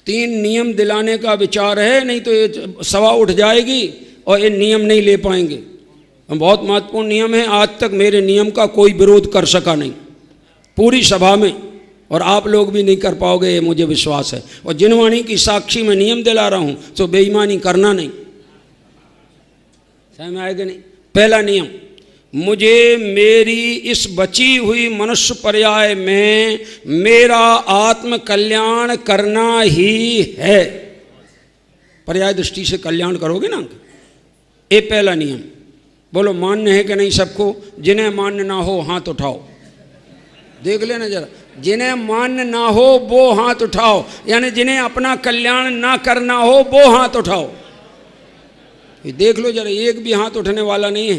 3 नियम दिलाने का विचार है, नहीं तो ये सभा उठ जाएगी और ये नियम नहीं ले पाएंगे। बहुत महत्वपूर्ण नियम है, आज तक मेरे नियम का कोई विरोध कर सका नहीं पूरी सभा में, और आप लोग भी नहीं कर पाओगे, ये मुझे विश्वास है। और जिनवाणी की साक्षी में नियम दिला रहा हूं, तो बेईमानी करना नहीं। समझ में आएगा नहीं? पहला नियम, मुझे मेरी इस बची हुई मनुष्य पर्याय में मेरा आत्म कल्याण करना ही है। पर्याय दृष्टि से कल्याण करोगे ना, ये पहला नियम। बोलो मान्य है कि नहीं सबको? जिन्हें मान्य ना हो हाथ उठाओ, देख लेना जरा। जिन्हें मान्य ना हो वो हाथ उठाओ, यानी जिन्हें अपना कल्याण ना करना हो वो हाथ उठाओ। ये देख लो जरा, एक भी हाथ उठने वाला नहीं है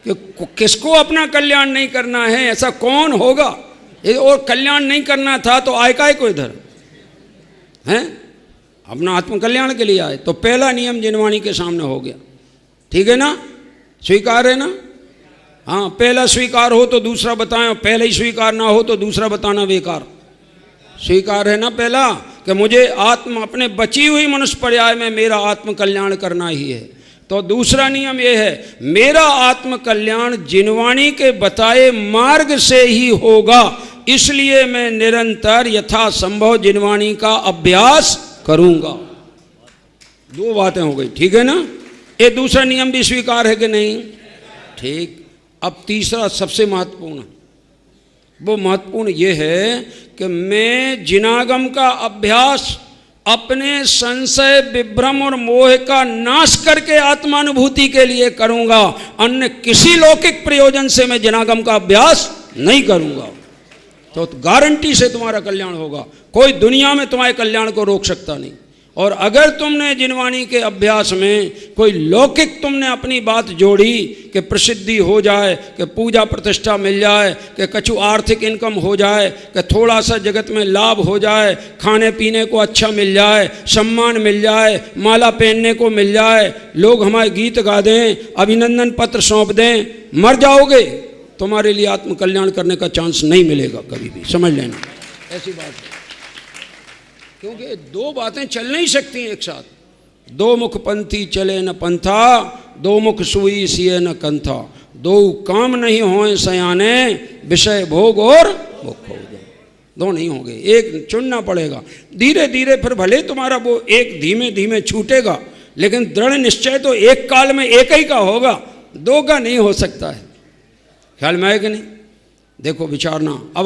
कि किसको अपना कल्याण नहीं करना है। ऐसा कौन होगा? और कल्याण नहीं करना था तो आए काय को इधर हैं? अपना आत्म कल्याण के लिए आए। तो पहला नियम जिनवाणी के सामने हो गया, ठीक है ना? स्वीकार है ना? हाँ, पहला स्वीकार हो तो दूसरा बताएं, पहले ही स्वीकार ना हो तो दूसरा बताना बेकार। स्वीकार है ना पहला, कि मुझे आत्म अपने बची हुई मनुष्य पर्याय में मेरा आत्म कल्याण करना ही है। तो दूसरा नियम यह है, मेरा आत्म कल्याण जिनवाणी के बताए मार्ग से ही होगा, इसलिए मैं निरंतर यथासंभव जिनवाणी का अभ्यास करूंगा। 2 बातें हो गई, ठीक है ना? ये दूसरा नियम भी स्वीकार है कि नहीं? ठीक। अब तीसरा सबसे महत्वपूर्ण, वो महत्वपूर्ण ये है कि मैं जिनागम का अभ्यास अपने संशय, विभ्रम और मोह का नाश करके आत्मानुभूति के लिए करूंगा। अन्य किसी लौकिक प्रयोजन से मैं जिनागम का अभ्यास नहीं करूंगा। तो गारंटी से तुम्हारा कल्याण होगा। कोई दुनिया में तुम्हारे कल्याण को रोक सकता नहीं। और अगर तुमने जिनवाणी के अभ्यास में कोई लौकिक तुमने अपनी बात जोड़ी कि प्रसिद्धि हो जाए, कि पूजा प्रतिष्ठा मिल जाए, कि कछु आर्थिक इनकम हो जाए, कि थोड़ा सा जगत में लाभ हो जाए, खाने पीने को अच्छा मिल जाए, सम्मान मिल जाए, माला पहनने को मिल जाए, लोग हमारे गीत गा दें, अभिनंदन पत्र सौंप दें, मर जाओगे, तुम्हारे लिए आत्म कल्याण करने का चांस नहीं मिलेगा कभी भी। समझ लेना, ऐसी बात है। क्योंकि 2 बातें चल नहीं सकती एक साथ। 2 मुख पंथी चले न पंथा, 2 मुख सुई सिए न कंथा, 2 काम नहीं होए सयाने, विषय भोग और मुख हो जाए। 2 नहीं होंगे, एक चुनना पड़ेगा। धीरे धीरे फिर भले तुम्हारा वो एक धीमे धीमे छूटेगा, लेकिन दृढ़ निश्चय तो एक काल में एक ही का होगा, 2 का नहीं हो सकता है। ख्याल में आए कि नहीं? देखो विचारना। अब